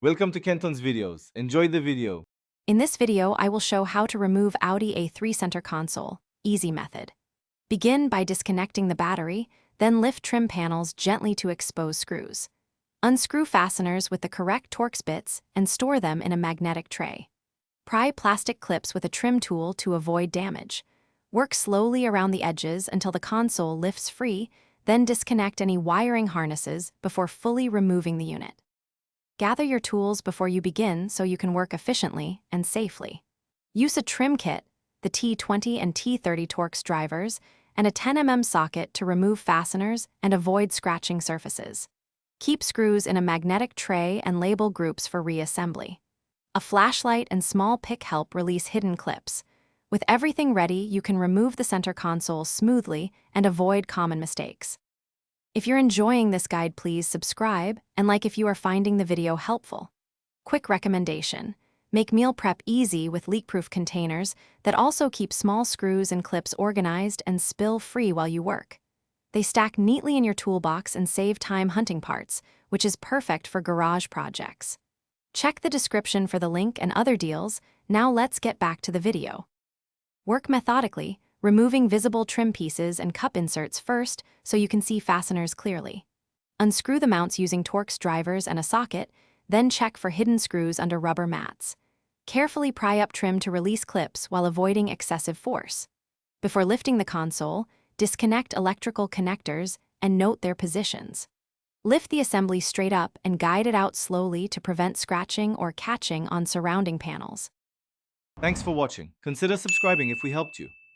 Welcome to Kenton's videos. Enjoy the video. In this video, I will show how to remove Audi A3 center console, easy method. Begin by disconnecting the battery, then lift trim panels gently to expose screws. Unscrew fasteners with the correct Torx bits and store them in a magnetic tray. Pry plastic clips with a trim tool to avoid damage. Work slowly around the edges until the console lifts free, then disconnect any wiring harnesses before fully removing the unit. Gather your tools before you begin so you can work efficiently and safely. Use a trim kit, the T20 and T30 Torx drivers, and a 10 mm socket to remove fasteners and avoid scratching surfaces. Keep screws in a magnetic tray and label groups for reassembly. A flashlight and small pick help release hidden clips. With everything ready, you can remove the center console smoothly and avoid common mistakes. If you're enjoying this guide, please subscribe and like if you are finding the video helpful. Quick recommendation: make meal prep easy with leak-proof containers that also keep small screws and clips organized and spill-free while you work. They stack neatly in your toolbox and save time hunting parts, which is perfect for garage projects. Check the description for the link and other deals. Now let's get back to the video. Work methodically, removing visible trim pieces and cup inserts first so you can see fasteners clearly. Unscrew the mounts using Torx drivers and a socket, then check for hidden screws under rubber mats. Carefully pry up trim to release clips while avoiding excessive force. Before lifting the console, disconnect electrical connectors and note their positions. Lift the assembly straight up and guide it out slowly to prevent scratching or catching on surrounding panels. Thanks for watching. Consider subscribing if we helped you.